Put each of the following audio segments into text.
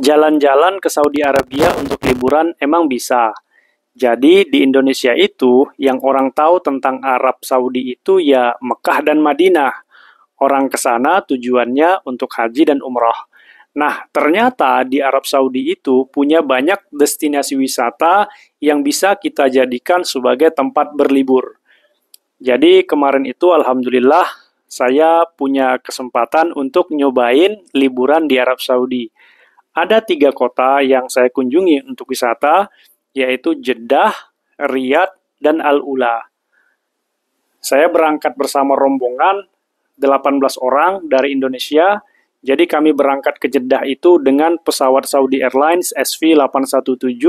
Jalan-jalan ke Saudi Arabia untuk liburan emang bisa. Jadi di Indonesia itu yang orang tahu tentang Arab Saudi itu ya Mekah dan Madinah. Orang ke sana tujuannya untuk haji dan umroh. Nah, ternyata di Arab Saudi itu punya banyak destinasi wisata yang bisa kita jadikan sebagai tempat berlibur. Jadi kemarin itu alhamdulillah saya punya kesempatan untuk nyobain liburan di Arab Saudi. Ada 3 kota yang saya kunjungi untuk wisata, yaitu Jeddah, Riyadh, dan Al-Ula. Saya berangkat bersama rombongan 18 orang dari Indonesia, jadi kami berangkat ke Jeddah itu dengan pesawat Saudi Airlines SV817,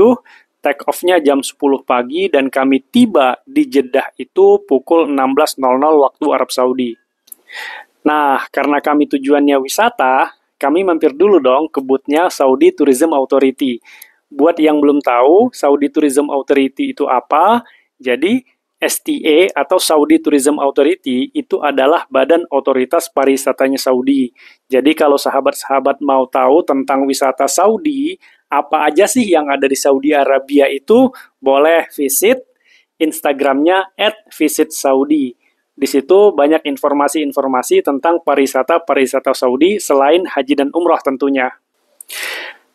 take off-nya jam 10 pagi, dan kami tiba di Jeddah itu pukul 16.00 waktu Arab Saudi. Nah, karena kami tujuannya wisata, kami mampir dulu dong ke booth-nya Saudi Tourism Authority. Buat yang belum tahu, Saudi Tourism Authority itu apa? Jadi, STA atau Saudi Tourism Authority itu adalah badan otoritas pariwisatanya Saudi. Jadi, kalau sahabat-sahabat mau tahu tentang wisata Saudi, apa aja sih yang ada di Saudi Arabia itu, boleh visit Instagram-nya @visitsaudi. Di situ banyak informasi-informasi tentang pariwisata Saudi selain haji dan umroh tentunya.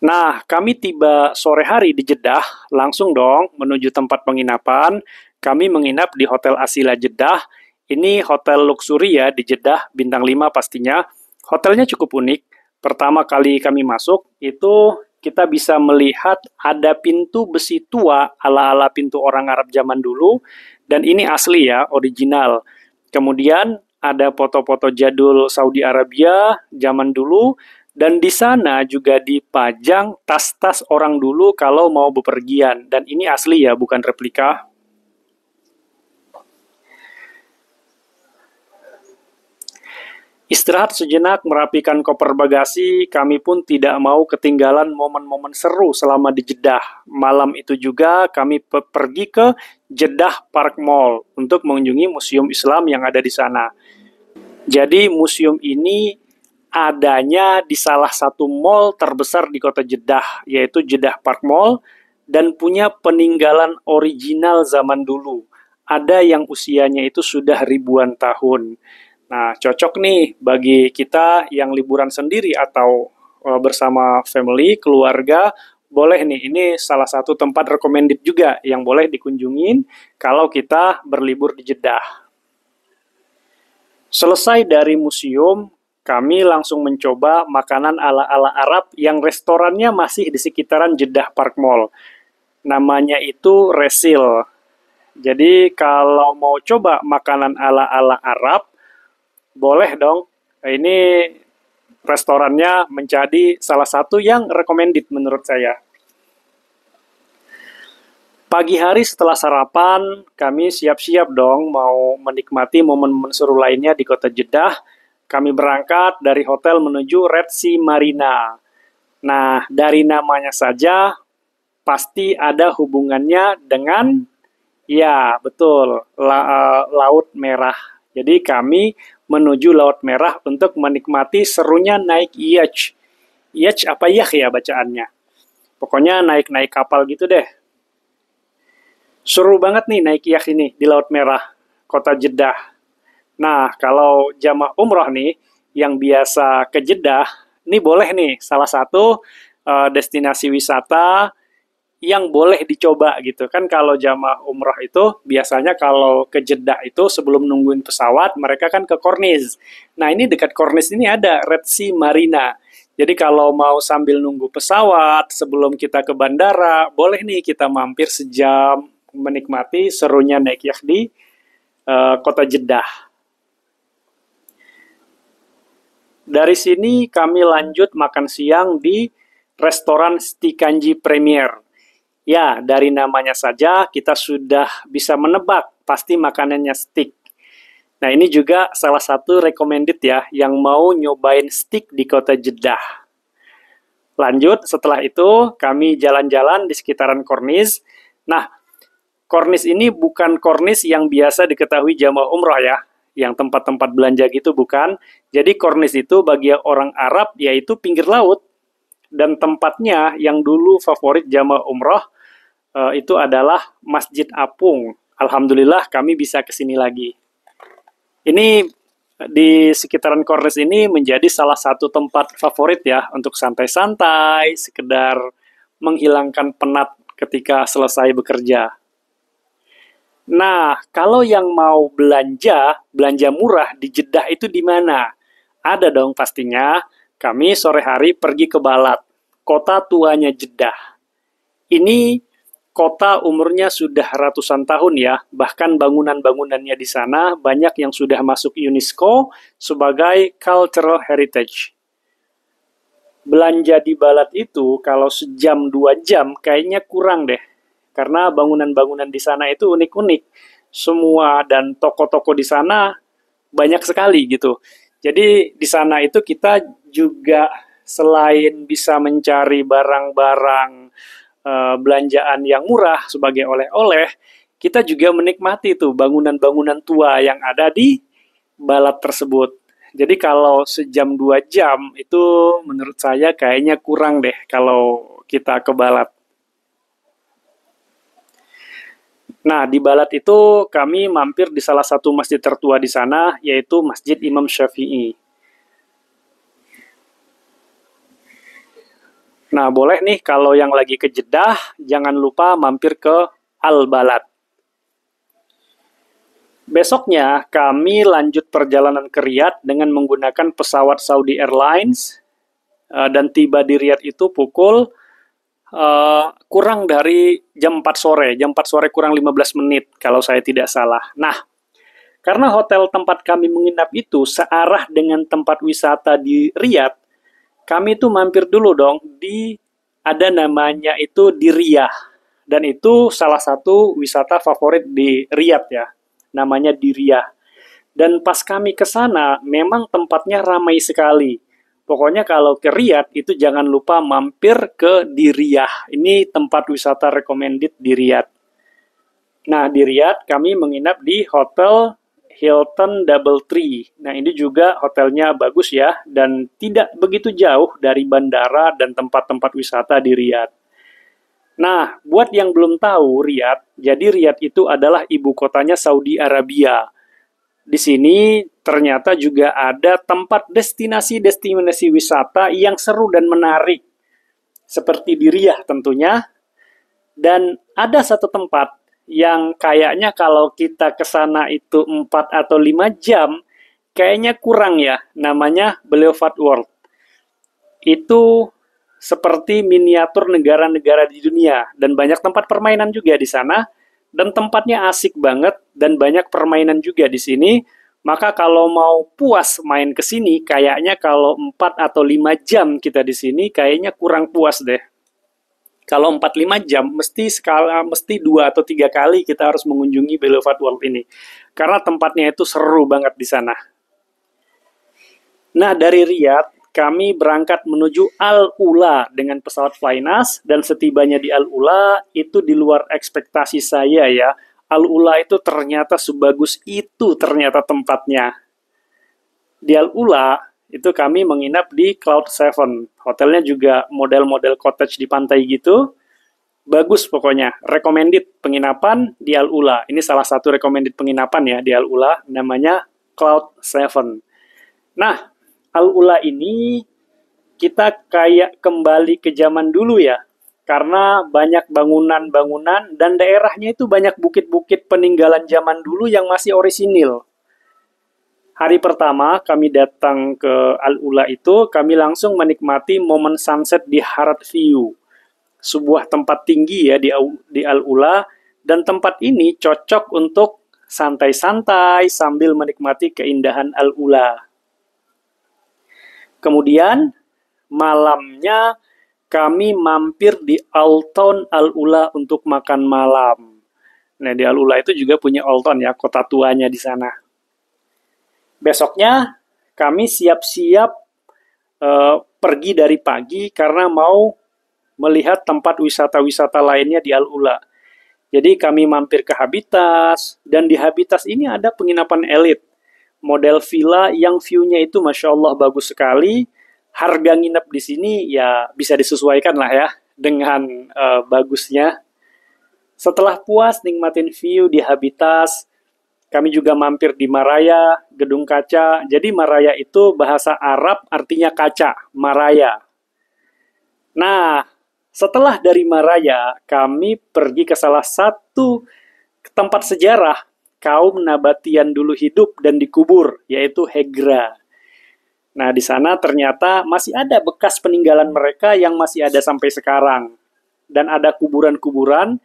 Nah, kami tiba sore hari di Jeddah, langsung dong menuju tempat penginapan. Kami menginap di Hotel Asila Jeddah. Ini hotel luxury ya di Jeddah, bintang 5 pastinya. Hotelnya cukup unik. Pertama kali kami masuk, itu kita bisa melihat ada pintu besi tua ala-ala pintu orang Arab zaman dulu. Dan ini asli ya, original. Kemudian ada foto-foto jadul Saudi Arabia zaman dulu, dan di sana juga dipajang tas-tas orang dulu kalau mau bepergian. Dan ini asli ya, bukan replika. Istirahat sejenak, merapikan koper bagasi, kami pun tidak mau ketinggalan momen-momen seru selama di Jeddah. Malam itu juga kami pergi ke Jeddah Park Mall untuk mengunjungi museum Islam yang ada di sana. Jadi museum ini adanya di salah satu mall terbesar di kota Jeddah, yaitu Jeddah Park Mall, dan punya peninggalan original zaman dulu. Ada yang usianya itu sudah ribuan tahun. Nah, cocok nih bagi kita yang liburan sendiri atau bersama family, keluarga, boleh nih. Ini salah satu tempat recommended juga yang boleh dikunjungin kalau kita berlibur di Jeddah. Selesai dari museum, kami langsung mencoba makanan ala-ala Arab yang restorannya masih di sekitaran Jeddah Park Mall. Namanya itu Resil. Jadi kalau mau coba makanan ala-ala Arab, boleh dong. Ini restorannya menjadi salah satu yang recommended menurut saya. Pagi hari setelah sarapan, kami siap-siap dong mau menikmati momen-momen seru lainnya di kota Jeddah. Kami berangkat dari hotel menuju Red Sea Marina. Nah, dari namanya saja pasti ada hubungannya dengan, ya betul, Laut Merah. Jadi kami menuju Laut Merah untuk menikmati serunya naik yacht. Yacht apa yacht ya bacaannya? Pokoknya naik-naik kapal gitu deh. Seru banget nih naik yacht ini di Laut Merah, kota Jeddah. Nah, kalau jamaah umroh nih, yang biasa ke Jeddah, ini boleh nih salah satu destinasi wisata yang boleh dicoba gitu kan. Kalau jamaah umroh itu biasanya kalau ke Jeddah itu sebelum nungguin pesawat mereka kan ke Korniz. Nah, ini dekat Korniz ini ada Red Sea Marina. Jadi kalau mau sambil nunggu pesawat sebelum kita ke bandara, boleh nih kita mampir sejam menikmati serunya naik yacht di kota Jeddah. Dari sini kami lanjut makan siang di restoran Stikanji Premier. Ya, dari namanya saja kita sudah bisa menebak pasti makanannya steak. Nah, ini juga salah satu recommended ya yang mau nyobain steak di kota Jeddah. Lanjut, setelah itu kami jalan-jalan di sekitaran Korniz. Nah, Korniz ini bukan Korniz yang biasa diketahui jamaah umroh ya, yang tempat-tempat belanja gitu bukan. Jadi Korniz itu bagi orang Arab yaitu pinggir laut. Dan tempatnya yang dulu favorit jamaah umroh itu adalah Masjid Apung. Alhamdulillah kami bisa ke sini lagi. Ini di sekitaran Kornes ini menjadi salah satu tempat favorit ya untuk santai-santai, sekedar menghilangkan penat ketika selesai bekerja. Nah, kalau yang mau belanja murah di Jeddah itu di mana? Ada dong pastinya. Kami sore hari pergi ke Balat, kota tuanya Jeddah. Ini kota umurnya sudah ratusan tahun ya, bahkan bangunan-bangunannya di sana banyak yang sudah masuk UNESCO sebagai Cultural Heritage. Belanja di Balat itu kalau sejam 2 jam kayaknya kurang deh, karena bangunan-bangunan di sana itu unik-unik. Semua dan toko-toko di sana banyak sekali gitu. Jadi di sana itu kita juga selain bisa mencari barang-barang belanjaan yang murah sebagai oleh-oleh, kita juga menikmati tuh bangunan-bangunan tua yang ada di Balat tersebut. Jadi kalau sejam 2 jam itu menurut saya kayaknya kurang deh kalau kita ke Balat. Nah, di Balat itu kami mampir di salah satu masjid tertua di sana, yaitu Masjid Imam Syafi'i. Nah, boleh nih kalau yang lagi ke Jeddah, jangan lupa mampir ke Al-Balad. Besoknya, kami lanjut perjalanan ke Riyadh dengan menggunakan pesawat Saudi Airlines, dan tiba di Riyadh itu pukul kurang dari jam 4 sore kurang 15 menit, kalau saya tidak salah. Nah, karena hotel tempat kami menginap itu searah dengan tempat wisata di Riyadh, kami tuh mampir dulu dong ada namanya itu di Riyah. Dan itu salah satu wisata favorit di Riyadh ya. Namanya di Riyah. Dan pas kami ke sana memang tempatnya ramai sekali. Pokoknya kalau ke Riyadh itu jangan lupa mampir ke Diriyah. Ini tempat wisata recommended di Riyadh. Nah, di Riyadh kami menginap di Hotel Hilton Doubletree. Nah, ini juga hotelnya bagus ya, dan tidak begitu jauh dari bandara dan tempat-tempat wisata di Riyadh. Nah, buat yang belum tahu Riyadh, jadi Riyadh itu adalah ibu kotanya Saudi Arabia. Di sini ternyata juga ada tempat destinasi-destinasi wisata yang seru dan menarik. Seperti di Riyadh tentunya. Dan ada satu tempat yang kayaknya kalau kita ke sana itu 4 atau 5 jam, kayaknya kurang ya, namanya Boulevard World. Itu seperti miniatur negara-negara di dunia, dan banyak tempat permainan juga di sana, dan tempatnya asik banget, dan banyak permainan juga di sini. Maka kalau mau puas main ke sini, kayaknya kalau 4 atau 5 jam kita di sini, kayaknya kurang puas deh. Kalau 4-5 jam, mesti 2 atau 3 kali kita harus mengunjungi Boulevard World ini. Karena tempatnya itu seru banget di sana. Nah, dari Riyadh, kami berangkat menuju Al-Ula dengan pesawat Flynas, dan setibanya di Al-Ula, itu di luar ekspektasi saya ya. Al-Ula itu ternyata sebagus itu ternyata tempatnya. Di Al-Ula, itu kami menginap di Cloud 7. Hotelnya juga model-model cottage di pantai gitu. Bagus pokoknya. Recommended penginapan di Al-Ula. Ini salah satu recommended penginapan ya di Al-Ula. Namanya Cloud 7. Nah, Al-Ula ini kita kayak kembali ke zaman dulu ya. Karena banyak bangunan-bangunan dan daerahnya itu banyak bukit-bukit peninggalan zaman dulu yang masih orisinil. Hari pertama kami datang ke Al-Ula itu, kami langsung menikmati momen sunset di Harad View. Sebuah tempat tinggi ya di Al-Ula, dan tempat ini cocok untuk santai-santai sambil menikmati keindahan Al-Ula. Kemudian, malamnya kami mampir di Alton Al-Ula untuk makan malam. Nah, di Al-Ula itu juga punya Alton ya, kota tuanya di sana. Besoknya kami siap-siap pergi dari pagi karena mau melihat tempat wisata-wisata lainnya di Al-Ula. Jadi kami mampir ke Habitas, dan di Habitas ini ada penginapan elit. Model villa yang view-nya itu Masya Allah bagus sekali. harga nginep di sini ya bisa disesuaikan lah ya dengan bagusnya. Setelah puas nikmatin view di Habitas, kami juga mampir di Maraya, Gedung Kaca. Jadi Maraya itu bahasa Arab artinya kaca, Maraya. Nah, setelah dari Maraya, kami pergi ke salah satu tempat sejarah kaum Nabatian dulu hidup dan dikubur, yaitu Hegra. Nah, di sana ternyata masih ada bekas peninggalan mereka yang masih ada sampai sekarang. Dan ada kuburan-kuburan,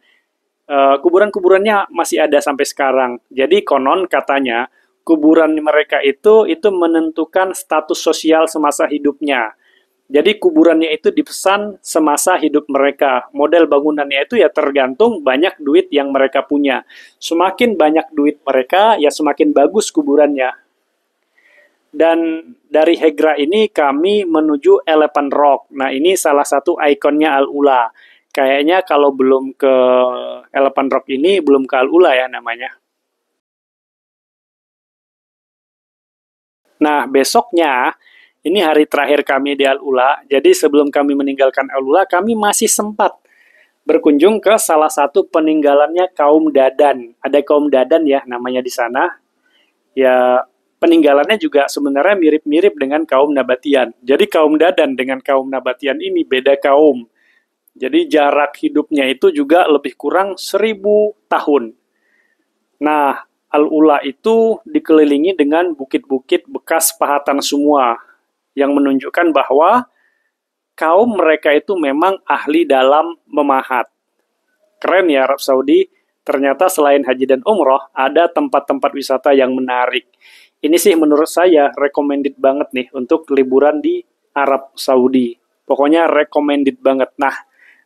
kuburan-kuburannya masih ada sampai sekarang. Jadi konon katanya, kuburan mereka itu menentukan status sosial semasa hidupnya. Jadi kuburannya itu dipesan semasa hidup mereka. Model bangunannya itu ya tergantung banyak duit yang mereka punya. Semakin banyak duit mereka, ya semakin bagus kuburannya. Dan dari Hegra ini kami menuju Elephant Rock. Nah, ini salah satu ikonnya Al-Ula. Kayaknya kalau belum ke Elephant Rock ini, belum ke Al-Ula ya namanya. Nah, besoknya, ini hari terakhir kami di Al-Ula. Jadi sebelum kami meninggalkan Al-Ula, kami masih sempat berkunjung ke salah satu peninggalannya kaum Dadan. Ada kaum Dadan ya namanya di sana. Ya, peninggalannya juga sebenarnya mirip-mirip dengan kaum Nabatian. Jadi kaum Dadan dengan kaum Nabatian ini beda kaum. Jadi jarak hidupnya itu juga lebih kurang 1.000 tahun. Nah, Al-Ula itu dikelilingi dengan bukit-bukit bekas pahatan semua yang menunjukkan bahwa kaum mereka itu memang ahli dalam memahat. Keren ya Arab Saudi, ternyata selain haji dan umroh, ada tempat-tempat wisata yang menarik. Ini sih menurut saya recommended banget nih untuk liburan di Arab Saudi. Pokoknya recommended banget. Nah,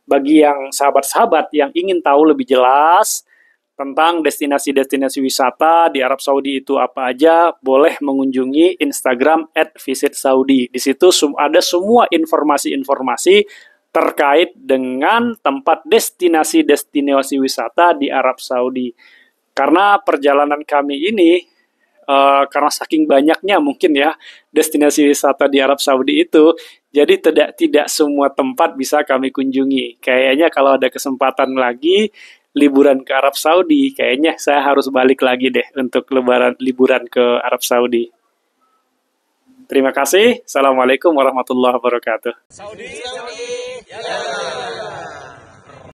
bagi yang sahabat-sahabat yang ingin tahu lebih jelas tentang destinasi-destinasi wisata di Arab Saudi itu apa aja, boleh mengunjungi Instagram @visitsaudi. Di situ ada semua informasi-informasi terkait dengan tempat destinasi-destinasi wisata di Arab Saudi. Karena perjalanan kami ini, karena saking banyaknya mungkin ya destinasi wisata di Arab Saudi itu, jadi tidak semua tempat bisa kami kunjungi. Kayaknya kalau ada kesempatan lagi liburan ke Arab Saudi, kayaknya saya harus balik lagi deh untuk liburan ke Arab Saudi. Terima kasih. Assalamualaikum warahmatullahi wabarakatuh. Saudi. Ya.